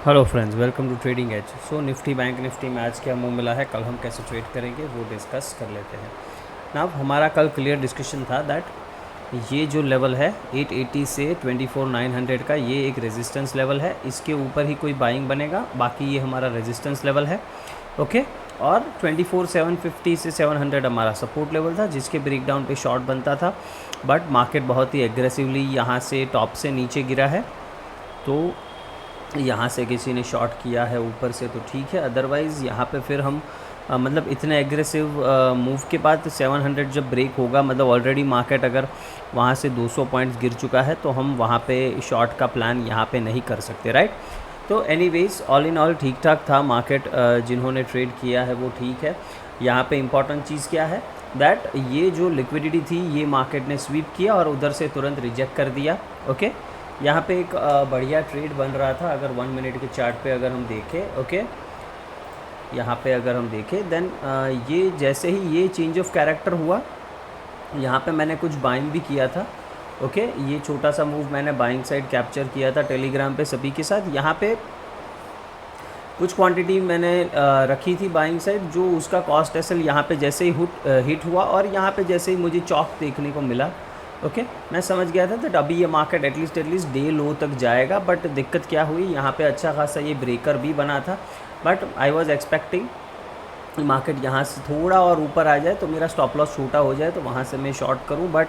Hello friends, welcome to trading edge. So Nifty bank Nifty में आज क्या मुंह मिला है, कल हम कैसे ट्रेड करेंगे वो डिस्कस कर लेते हैं ना। हमारा कल क्लियर डिस्कशन था दैट ये जो लेवल है 880 से 24,900 का, ये एक रेजिस्टेंस लेवल है। इसके ऊपर ही कोई बाइंग बनेगा, बाकी ये हमारा रेजिस्टेंस लेवल है। ओके, और 24,750 से 700 हमारा सपोर्ट लेवल था, जिसके ब्रेकडाउन पे शॉर्ट बनता था। बट मार्केट बहुत ही एग्रेसिवली यहाँ से टॉप से नीचे गिरा है, तो यहाँ से किसी ने शॉर्ट किया है ऊपर से तो ठीक है, अदरवाइज़ यहाँ पे फिर हम मतलब इतने एग्रेसिव मूव के बाद 700 जब ब्रेक होगा, मतलब ऑलरेडी मार्केट अगर वहाँ से 200 पॉइंट्स गिर चुका है, तो हम वहाँ पे शॉर्ट का प्लान यहाँ पे नहीं कर सकते, राइट। तो एनीवेज ऑल इन ऑल ठीक ठाक था मार्केट। जिन्होंने ट्रेड किया है वो ठीक है। यहाँ पे इम्पॉर्टेंट चीज़ क्या है दैट ये जो लिक्विडिटी थी ये मार्केट ने स्वीप किया और उधर से तुरंत रिजेक्ट कर दिया। ओके, यहाँ पे एक बढ़िया ट्रेड बन रहा था। अगर 1 मिनट के चार्ट पे अगर हम देखें, ओके, यहाँ पे अगर हम देखें देन ये जैसे ही ये चेंज ऑफ कैरेक्टर हुआ, यहाँ पे मैंने कुछ बाइंग भी किया था। ओके, ये छोटा सा मूव मैंने बाइंग साइड कैप्चर किया था टेलीग्राम पे सभी के साथ। यहाँ पे कुछ क्वांटिटी मैंने रखी थी बाइंग साइड, जो उसका कॉस्ट एसएल यहाँ पे जैसे ही हिट हुआ और यहाँ पे जैसे ही मुझे चौक देखने को मिला, ओके, मैं समझ गया था दैट अभी ये मार्केट एटलीस्ट डे लो तक जाएगा। बट दिक्कत क्या हुई, यहाँ पे अच्छा खासा ये ब्रेकर भी बना था, but I was expecting market यहाँ से थोड़ा और ऊपर आ जाए तो मेरा स्टॉप लॉस छोटा हो जाए, तो वहाँ से मैं शॉर्ट करूँ। But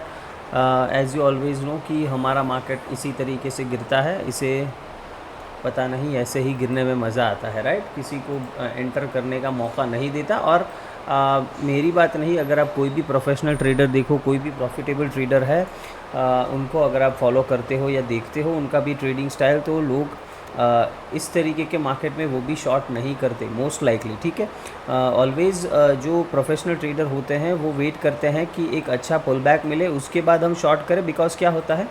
as you always know कि हमारा मार्केट इसी तरीके से गिरता है, इसे पता नहीं ऐसे ही गिरने में मज़ा आता है, राइट। किसी को एंटर करने का मौका नहीं देता। और मेरी बात नहीं, अगर आप कोई भी प्रोफेशनल ट्रेडर देखो, कोई भी प्रॉफिटेबल ट्रेडर है, उनको अगर आप फॉलो करते हो या देखते हो उनका भी ट्रेडिंग स्टाइल, तो लोग इस तरीके के मार्केट में वो भी शॉर्ट नहीं करते मोस्ट लाइकली, ठीक है। ऑलवेज़ जो प्रोफेशनल ट्रेडर होते हैं वो वेट करते हैं कि एक अच्छा पुल बैक मिले, उसके बाद हम शॉर्ट करें। बिकॉज क्या होता है,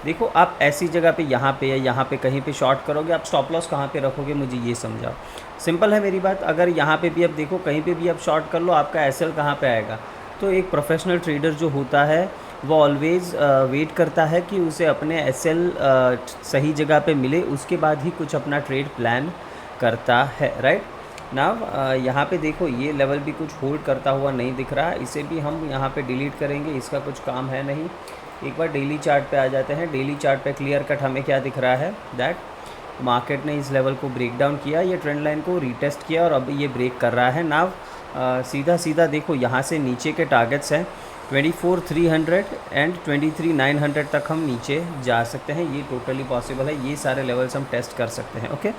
देखो, आप ऐसी जगह पे यहाँ पे या यहाँ पे कहीं पे शॉर्ट करोगे, आप स्टॉप लॉस कहाँ पे रखोगे, मुझे ये समझाओ। सिंपल है मेरी बात। अगर यहाँ पे भी आप देखो, कहीं पे भी आप शॉर्ट कर लो, आपका एसएल कहाँ पे आएगा। तो एक प्रोफेशनल ट्रेडर जो होता है वो ऑलवेज़ वेट करता है कि उसे अपने एसएल सही जगह पे मिले, उसके बाद ही कुछ अपना ट्रेड प्लान करता है, राइट ना। यहाँ पे देखो, ये लेवल भी कुछ होल्ड करता हुआ नहीं दिख रहा, इसे भी हम यहाँ पे डिलीट करेंगे, इसका कुछ काम है नहीं। एक बार डेली चार्ट पे आ जाते हैं। डेली चार्ट पे क्लियर कट हमें क्या दिख रहा है दैट मार्केट ने इस लेवल को ब्रेक डाउन किया, ये ट्रेंड लाइन को रीटेस्ट किया और अब ये ब्रेक कर रहा है। नाव सीधा सीधा देखो, यहाँ से नीचे के टारगेट्स हैं 24,300 एंड 23,900 तक हम नीचे जा सकते हैं। ये टोटली पॉसिबल है, ये सारे लेवल्स हम टेस्ट कर सकते हैं। ओके,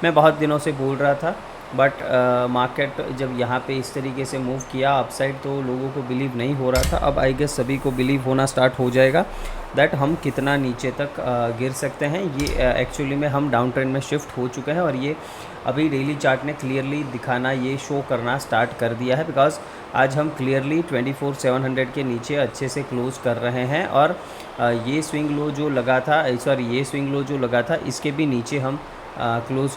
मैं बहुत दिनों से बोल रहा था, बट मार्केट जब यहाँ पे इस तरीके से मूव किया अपसाइड, तो लोगों को बिलीव नहीं हो रहा था। अब आई गेस सभी को बिलीव होना स्टार्ट हो जाएगा दैट हम कितना नीचे तक गिर सकते हैं। ये एक्चुअली में हम डाउन ट्रेंड में शिफ्ट हो चुके हैं, और ये अभी डेली चार्ट ने क्लियरली दिखाना, ये शो करना स्टार्ट कर दिया है। बिकॉज आज हम क्लियरली 24,700 के नीचे अच्छे से क्लोज कर रहे हैं, और ये स्विंग लो जो लगा था, सॉरी, ये स्विंग लो जो लगा था, इसके भी नीचे हम क्लोज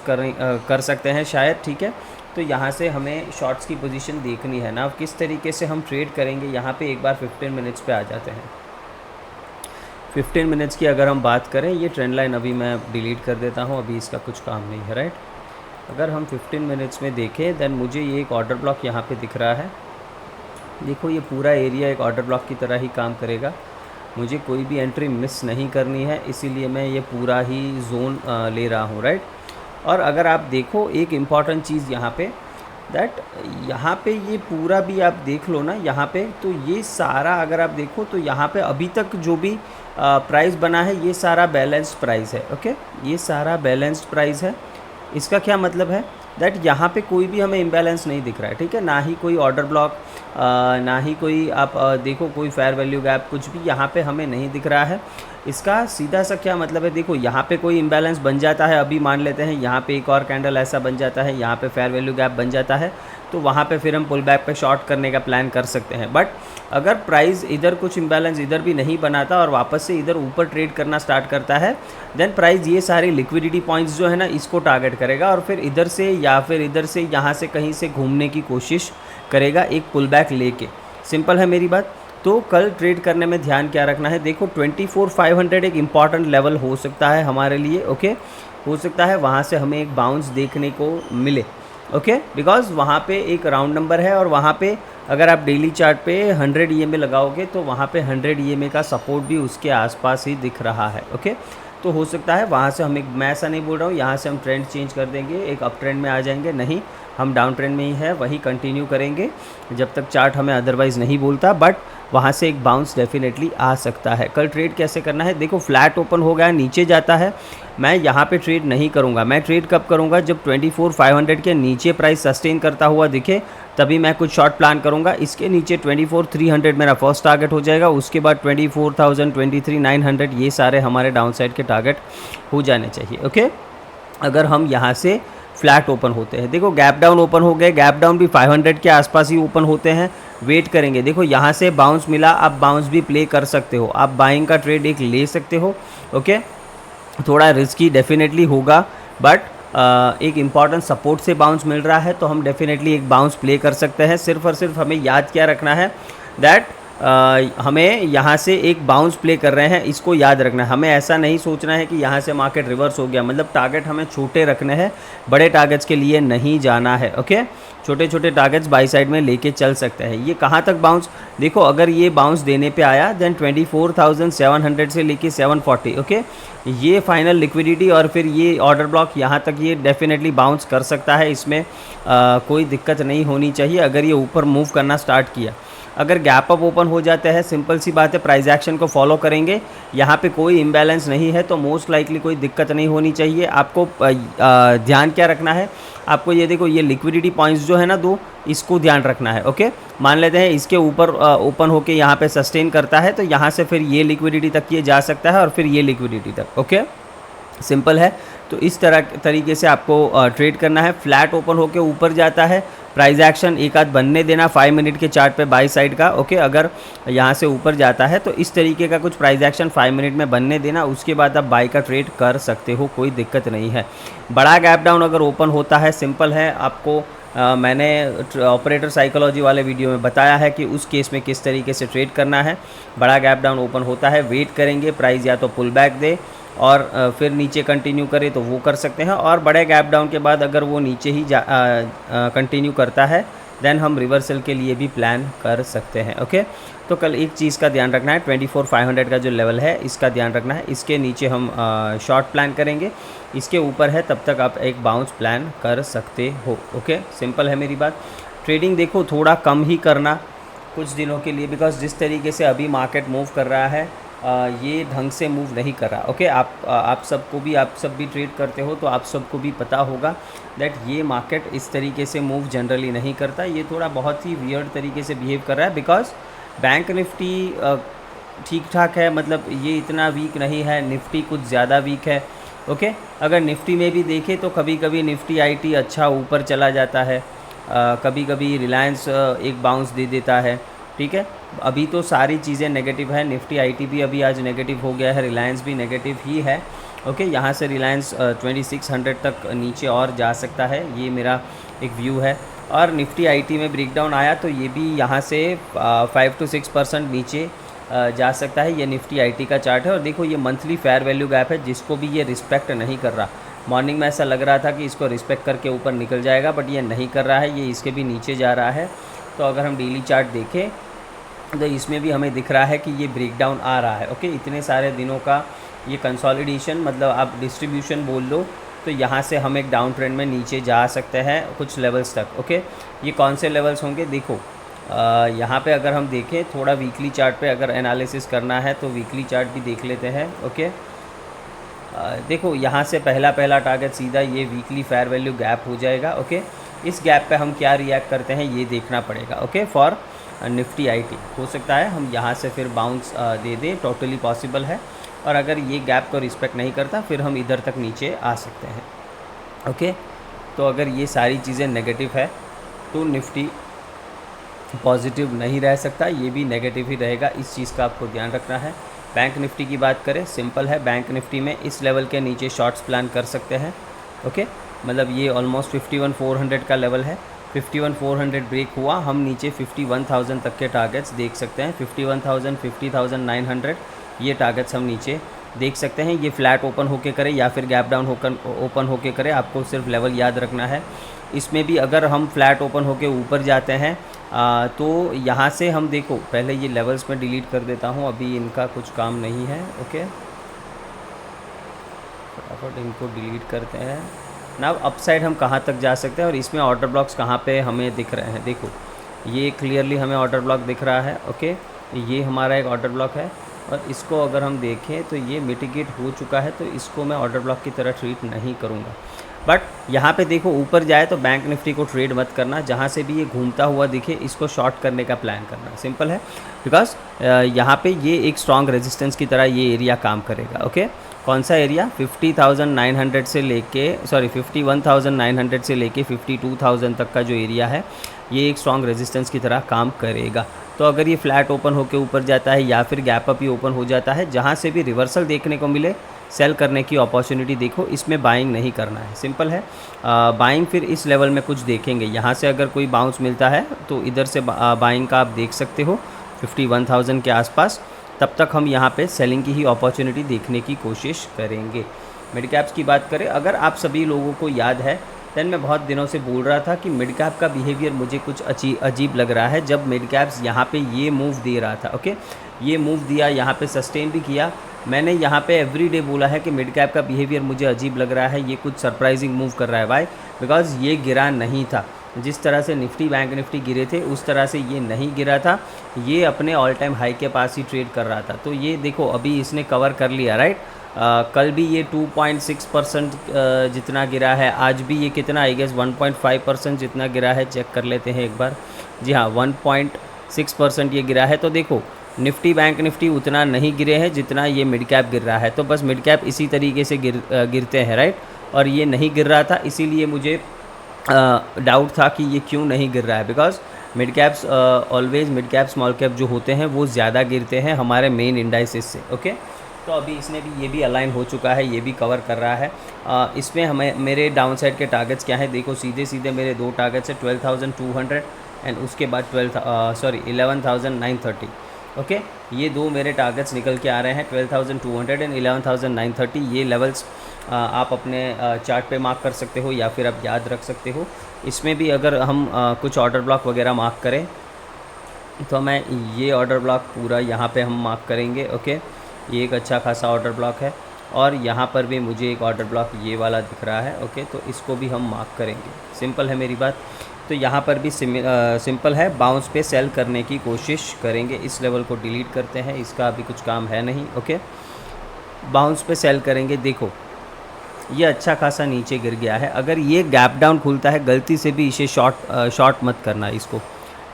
कर सकते हैं शायद, ठीक है। तो यहाँ से हमें शॉर्ट्स की पोजीशन देखनी है ना, अब किस तरीके से हम ट्रेड करेंगे। यहाँ पे एक बार 15 मिनट्स पे आ जाते हैं। 15 मिनट्स की अगर हम बात करें, ये ट्रेंड लाइन अभी मैं डिलीट कर देता हूँ, अभी इसका कुछ काम नहीं है, राइट। अगर हम 15 मिनट्स में देखें देन मुझे ये एक ऑर्डर ब्लॉक यहाँ पे दिख रहा है। देखो, ये पूरा एरिया एक ऑर्डर ब्लॉक की तरह ही काम करेगा। मुझे कोई भी एंट्री मिस नहीं करनी है, इसीलिए मैं ये पूरा ही जोन ले रहा हूँ, राइट। और अगर आप देखो, एक इम्पॉर्टेंट चीज़ यहाँ पे दैट यहाँ पे ये पूरा भी आप देख लो ना, यहाँ पे तो ये सारा अगर आप देखो तो यहाँ पे अभी तक जो भी प्राइस बना है ये सारा बैलेंस्ड प्राइस है। ओके, ये सारा बैलेंस्ड प्राइस है। इसका क्या मतलब है दैट यहाँ पे कोई भी हमें इम्बैलेंस नहीं दिख रहा है, ठीक है। ना ही कोई ऑर्डर ब्लॉक, ना ही कोई आप देखो कोई फेयर वैल्यू गैप, कुछ भी यहाँ पे हमें नहीं दिख रहा है। इसका सीधा सा क्या मतलब है, देखो यहाँ पे कोई इम्बैलेंस बन जाता है, अभी मान लेते हैं यहाँ पे एक और कैंडल ऐसा बन जाता है, यहाँ पे फेयर वैल्यू गैप बन जाता है, तो वहाँ पे फिर हम पुल बैक पे शॉर्ट करने का प्लान कर सकते हैं। बट अगर प्राइस इधर कुछ इम्बैलेंस इधर भी नहीं बनाता और वापस से इधर ऊपर ट्रेड करना स्टार्ट करता है, देन प्राइस ये सारे लिक्विडिटी पॉइंट्स जो है ना, इसको टारगेट करेगा और फिर इधर से या फिर इधर से यहाँ से कहीं से घूमने की कोशिश करेगा एक पुल बैक लेके। सिंपल है मेरी बात। तो कल ट्रेड करने में ध्यान क्या रखना है, देखो 24,500 एक इम्पॉर्टेंट लेवल हो सकता है हमारे लिए। ओके, हो सकता है वहाँ से हमें एक बाउंस देखने को मिले, ओके, बिकॉज वहाँ पे एक राउंड नंबर है और वहाँ पे अगर आप डेली चार्ट पे 100 EMA लगाओगे तो वहाँ पे 100 EMA का सपोर्ट भी उसके आसपास ही दिख रहा है, ओके। तो हो सकता है वहाँ से हम एक, मैं ऐसा नहीं बोल रहा हूँ यहाँ से हम ट्रेंड चेंज कर देंगे, एक अप ट्रेंड में आ जाएंगे, नहीं, हम डाउन ट्रेंड में ही है, वही कंटिन्यू करेंगे जब तक चार्ट हमें अदरवाइज़ नहीं बोलता, बट वहाँ से एक बाउंस डेफिनेटली आ सकता है। कल ट्रेड कैसे करना है, देखो फ्लैट ओपन हो गया, नीचे जाता है, मैं यहाँ पे ट्रेड नहीं करूँगा। मैं ट्रेड कब करूँगा, जब 24,500 के नीचे प्राइस सस्टेन करता हुआ दिखे तभी मैं कुछ शॉर्ट प्लान करूँगा। इसके नीचे 24,300 मेरा फर्स्ट टारगेट हो जाएगा, उसके बाद 24,000, 23,900 ये सारे हमारे डाउन साइड के टारगेट हो जाने चाहिए, ओके। अगर हम यहाँ से फ्लैट ओपन होते हैं, देखो गैप डाउन ओपन हो गए, गैप डाउन भी 500 के आसपास ही ओपन होते हैं, वेट करेंगे। देखो यहाँ से बाउंस मिला, आप बाउंस भी प्ले कर सकते हो, आप बाइंग का ट्रेड एक ले सकते हो, ओके। थोड़ा रिस्की डेफिनेटली होगा, बट एक इम्पॉर्टेंट सपोर्ट से बाउंस मिल रहा है तो हम डेफिनेटली एक बाउंस प्ले कर सकते हैं। सिर्फ और सिर्फ हमें याद क्या रखना है, दैट हमें यहाँ से एक बाउंस प्ले कर रहे हैं, इसको याद रखना है। हमें ऐसा नहीं सोचना है कि यहाँ से मार्केट रिवर्स हो गया, मतलब टारगेट हमें छोटे रखने हैं, बड़े टारगेट्स के लिए नहीं जाना है, ओके। छोटे छोटे टारगेट्स बाई साइड में लेके चल सकते हैं। ये कहाँ तक बाउंस, देखो अगर ये बाउंस देने पे आया देन 24,700 से लेके 740, ओके, ये फाइनल लिक्विडिटी और फिर ये ऑर्डर ब्लॉक यहाँ तक ये डेफिनेटली बाउंस कर सकता है, इसमें कोई दिक्कत नहीं होनी चाहिए अगर ये ऊपर मूव करना स्टार्ट किया। अगर गैप अप ओपन हो जाता है, सिंपल सी बात है, प्राइस एक्शन को फॉलो करेंगे, यहाँ पे कोई इम्बैलेंस नहीं है तो मोस्ट लाइकली कोई दिक्कत नहीं होनी चाहिए। आपको ध्यान क्या रखना है, आपको ये देखो ये लिक्विडिटी पॉइंट्स जो है ना दो, इसको ध्यान रखना है, ओके। मान लेते हैं इसके ऊपर ओपन होके यहाँ पे सस्टेन करता है तो यहाँ से फिर ये लिक्विडिटी तक ये जा सकता है और फिर ये लिक्विडिटी तक, ओके, सिंपल है। तो इस तरीके से आपको ट्रेड करना है। फ्लैट ओपन होके ऊपर जाता है, प्राइस एक्शन एक आध बनने देना 5 मिनट के चार्ट पे बाई साइड का, ओके। अगर यहाँ से ऊपर जाता है तो इस तरीके का कुछ प्राइस एक्शन 5 मिनट में बनने देना, उसके बाद आप बाई का ट्रेड कर सकते हो, कोई दिक्कत नहीं है। बड़ा गैप डाउन अगर ओपन होता है, सिंपल है, आपको मैंने ऑपरेटर साइकोलॉजी वाले वीडियो में बताया है कि उस केस में किस तरीके से ट्रेड करना है। बड़ा गैप डाउन ओपन होता है, वेट करेंगे, प्राइस या तो पुल बैक दे और फिर नीचे कंटिन्यू करे तो वो कर सकते हैं, और बड़े गैप डाउन के बाद अगर वो नीचे ही कंटिन्यू करता है देन हम रिवर्सल के लिए भी प्लान कर सकते हैं, ओके। तो कल एक चीज़ का ध्यान रखना है, 24,500 का जो लेवल है इसका ध्यान रखना है, इसके नीचे हम शॉर्ट प्लान करेंगे, इसके ऊपर है तब तक आप एक बाउंस प्लान कर सकते हो, ओके। सिंपल है मेरी बात। ट्रेडिंग देखो थोड़ा कम ही करना कुछ दिनों के लिए, बिकॉज जिस तरीके से अभी मार्केट मूव कर रहा है ये ढंग से मूव नहीं कर रहा, ओके। आप सब भी ट्रेड करते हो तो आप सबको भी पता होगा दैट ये मार्केट इस तरीके से मूव जनरली नहीं करता, ये थोड़ा बहुत ही वियर्ड तरीके से बिहेव कर रहा है। बिकॉज बैंक निफ्टी ठीक ठाक है, मतलब ये इतना वीक नहीं है, निफ्टी कुछ ज़्यादा वीक है, ओके। अगर निफ्टी में भी देखें तो कभी कभी निफ्टी आईटी अच्छा ऊपर चला जाता है, कभी कभी रिलायंस एक बाउंस दे देता है, ठीक है। अभी तो सारी चीज़ें नेगेटिव है, निफ्टी आईटी भी अभी आज नेगेटिव हो गया है, रिलायंस भी नेगेटिव ही है, ओके। यहाँ से रिलायंस 2600 तक नीचे और जा सकता है, ये मेरा एक व्यू है। और निफ्टी आईटी में ब्रेकडाउन आया तो ये भी यहाँ से 5 to 6% नीचे जा सकता है। ये निफ्टी आईटी का चार्ट है और देखो ये मंथली फेयर वैल्यू गैप है जिसको भी ये रिस्पेक्ट नहीं कर रहा। मॉर्निंग में ऐसा लग रहा था कि इसको रिस्पेक्ट करके ऊपर निकल जाएगा, बट ये नहीं कर रहा है, ये इसके भी नीचे जा रहा है। तो अगर हम डेली चार्ट देखें तो इसमें भी हमें दिख रहा है कि ये ब्रेकडाउन आ रहा है, ओके। इतने सारे दिनों का ये कंसोलिडेशन, मतलब आप डिस्ट्रीब्यूशन बोल लो, तो यहाँ से हम एक डाउन ट्रेंड में नीचे जा सकते हैं कुछ लेवल्स तक, ओके। ये कौन से लेवल्स होंगे, देखो यहाँ पे अगर हम देखें थोड़ा वीकली चार्ट पे अगर एनालिसिस करना है तो वीकली चार्ट भी देख लेते हैं, ओके। देखो यहाँ से पहला टारगेट सीधा ये वीकली फेयर वैल्यू गैप हो जाएगा, ओके। इस गैप पे हम क्या रिएक्ट करते हैं ये देखना पड़ेगा, ओके। फॉर निफ्टी आईटी हो सकता है हम यहाँ से फिर बाउंस दे दें, टोटली पॉसिबल है। और अगर ये गैप को रिस्पेक्ट नहीं करता फिर हम इधर तक नीचे आ सकते हैं, ओके। तो अगर ये सारी चीज़ें नेगेटिव है तो निफ्टी पॉजिटिव नहीं रह सकता, ये भी नेगेटिव ही रहेगा, इस चीज़ का आपको ध्यान रखना है। बैंक निफ्टी की बात करें, सिंपल है, बैंक निफ्टी में इस लेवल के नीचे शॉर्ट्स प्लान कर सकते हैं, ओके। मतलब ये ऑलमोस्ट 51,400 का लेवल है, 51,400 ब्रेक हुआ, हम नीचे 51,000 तक के टारगेट्स देख सकते हैं। 51,000, 50,900 ये टारगेट्स हम नीचे देख सकते हैं ये फ्लैट ओपन होके करे या फिर गैप डाउन होकर ओपन होके करे, आपको सिर्फ लेवल याद रखना है। इसमें भी अगर हम फ्लैट ओपन होके ऊपर जाते हैं तो यहाँ से हम देखो, पहले ये लेवल्स में डिलीट कर देता हूँ, अभी इनका कुछ काम नहीं है। ओके, फटाफट इनको डिलीट करते हैं ना। अप साइड हम कहाँ तक जा सकते हैं और इसमें ऑर्डर ब्लॉक्स कहाँ पे हमें दिख रहे हैं, देखो ये क्लियरली हमें ऑर्डर ब्लॉक दिख रहा है। ओके, ये हमारा एक ऑर्डर ब्लॉक है और इसको अगर हम देखें तो ये मिटिगेट हो चुका है, तो इसको मैं ऑर्डर ब्लॉक की तरह ट्रीट नहीं करूँगा। बट यहाँ पे देखो ऊपर जाए तो बैंक निफ्टी को ट्रेड मत करना, जहाँ से भी ये घूमता हुआ दिखे इसको शॉर्ट करने का प्लान करना, सिंपल है। बिकॉज यहाँ पे ये एक स्ट्रॉन्ग रेजिस्टेंस की तरह ये एरिया काम करेगा। ओके, कौन सा एरिया, 50,900 से लेके 51,900 से लेके 52,000 तक का जो एरिया है, ये एक स्ट्रॉन्ग रेजिस्टेंस की तरह काम करेगा। तो अगर ये फ्लैट ओपन होकर ऊपर जाता है या फिर गैप अप ही ओपन हो जाता है, जहाँ से भी रिवर्सल देखने को मिले सेल करने की अपॉर्चुनिटी देखो, इसमें बाइंग नहीं करना है, सिंपल है। बाइंग फिर इस लेवल में कुछ देखेंगे, यहाँ से अगर कोई बाउंस मिलता है तो इधर से बाइंग का आप देख सकते हो 51,000 के आसपास, तब तक हम यहाँ पे सेलिंग की ही अपॉर्चुनिटी देखने की कोशिश करेंगे। मिड कैप्स की बात करें, अगर आप सभी लोगों को याद है दैन मैं बहुत दिनों से बोल रहा था कि मिड कैप का बिहेवियर मुझे कुछ अजीब लग रहा है। जब मिड कैप्स यहाँ पे ये मूव दे रहा था, ओके, ये मूव दिया, यहाँ पे सस्टेन भी किया, मैंने यहाँ पे एवरीडे बोला है कि मिड कैप का बिहेवियर मुझे अजीब लग रहा है, ये कुछ सरप्राइजिंग मूव कर रहा है। वाई? बिकॉज ये गिरा नहीं था, जिस तरह से निफ्टी बैंक निफ्टी गिरे थे उस तरह से ये नहीं गिरा था, ये अपने ऑल टाइम हाई के पास ही ट्रेड कर रहा था। तो ये देखो अभी इसने कवर कर लिया, राइट। कल भी ये 2.6% जितना गिरा है, आज भी ये कितना, आई गेस 1.5% जितना गिरा है, चेक कर लेते हैं एक बार। जी हाँ, 1.6% ये गिरा है। तो देखो निफ्टी बैंक निफ्टी उतना नहीं गिरे हैं जितना ये मिड कैप गिर रहा है। तो बस मिड कैप इसी तरीके से गिरते हैं, राइट। और ये नहीं गिर रहा था, इसीलिए मुझे डाउट था कि ये क्यों नहीं गिर रहा है। Because mid caps always, mid cap small cap जो होते हैं वो ज़्यादा गिरते हैं हमारे मेन इंडाइसिस से। ओके, तो अभी इसने भी, ये भी अलाइन हो चुका है, ये भी कवर कर रहा है। इसमें हमें मेरे डाउन साइड के टारगेट्स क्या हैं, देखो सीधे सीधे मेरे दो टारगेट्स हैं, 12,200 एंड उसके बाद 11,930। ओके, ये दो मेरे टारगेट्स निकल के आ रहे हैं, 12,200 एंड 11,930। ये लेवल्स आप अपने चार्ट पे मार्क कर सकते हो या फिर आप याद रख सकते हो। इसमें भी अगर हम कुछ ऑर्डर ब्लॉक वगैरह मार्क करें तो मैं ये ऑर्डर ब्लॉक पूरा यहाँ पे हम मार्क करेंगे। ओके, ये एक अच्छा खासा ऑर्डर ब्लॉक है और यहाँ पर भी मुझे एक ऑर्डर ब्लॉक ये वाला दिख रहा है। ओके, तो इसको भी हम मार्क करेंगे, सिंपल है मेरी बात। तो यहाँ पर भी सिंपल है, बाउंस पे सेल करने की कोशिश करेंगे। इस लेवल को डिलीट करते हैं, इसका अभी कुछ काम है नहीं। ओके, बाउंस पे सेल करेंगे। देखो ये अच्छा खासा नीचे गिर गया है, अगर ये गैप डाउन खुलता है गलती से भी इसे शॉर्ट मत करना इसको,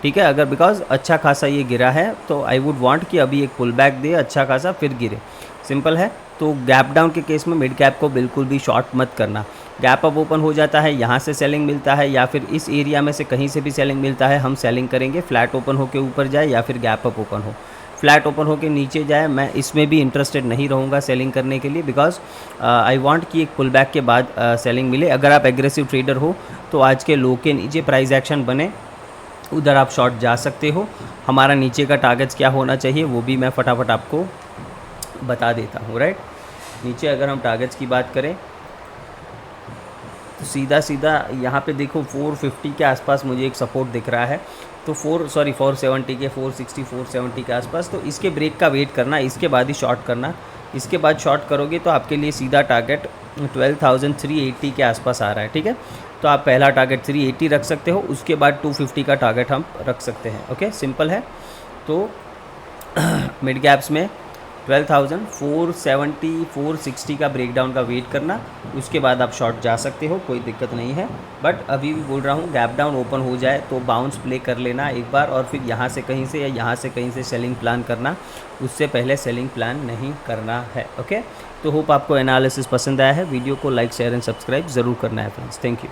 ठीक है। अगर बिकॉज अच्छा खासा ये गिरा है तो आई वुड वांट कि अभी एक पुल बैक दे अच्छा खासा फिर गिरे, सिंपल है। तो गैप डाउन के केस में मिड कैप को बिल्कुल भी शॉर्ट मत करना। गैप अप ओपन हो जाता है, यहाँ से सेलिंग मिलता है या फिर इस एरिया में से कहीं से भी सेलिंग मिलता है, हम सेलिंग करेंगे। फ्लैट ओपन होकर ऊपर जाए या फिर गैप अप ओपन हो, फ्लैट ओपन होकर नीचे जाए, मैं इसमें भी इंटरेस्टेड नहीं रहूँगा सेलिंग करने के लिए। बिकॉज आई वांट कि एक पुल बैक के बाद सेलिंग मिले। अगर आप एग्रेसिव ट्रेडर हो तो आज के लो के नीचे प्राइस एक्शन बने, उधर आप शॉर्ट जा सकते हो। हमारा नीचे का टारगेट्स क्या होना चाहिए वो भी मैं फटाफट आपको बता देता हूँ, राइट। नीचे अगर हम टारगेट्स की बात करें तो सीधा सीधा यहाँ पे देखो 450 के आसपास मुझे एक सपोर्ट दिख रहा है, तो 470 के 460 470 के आसपास। तो इसके ब्रेक का वेट करना, इसके बाद ही शॉर्ट करना। इसके बाद शॉर्ट करोगे तो आपके लिए सीधा टारगेट 12,380 के आसपास आ रहा है, ठीक है। तो आप पहला टारगेट 380 रख सकते हो, उसके बाद 250 का टारगेट हम रख सकते हैं। ओके, सिंपल है। तो मिड कैप्स में 12,470 460 का ब्रेकडाउन का वेट करना, उसके बाद आप शॉर्ट जा सकते हो, कोई दिक्कत नहीं है। बट अभी भी बोल रहा हूँ गैप डाउन ओपन हो जाए तो बाउंस प्ले कर लेना एक बार, और फिर यहाँ से कहीं से या यहाँ से कहीं से सेलिंग प्लान करना, उससे पहले सेलिंग प्लान नहीं करना है। ओके, तो होप आपको एनालिसिस पसंद आया है। वीडियो को लाइक शेयर एंड सब्सक्राइब ज़रूर करना है फ्रेंड्स। Thank you.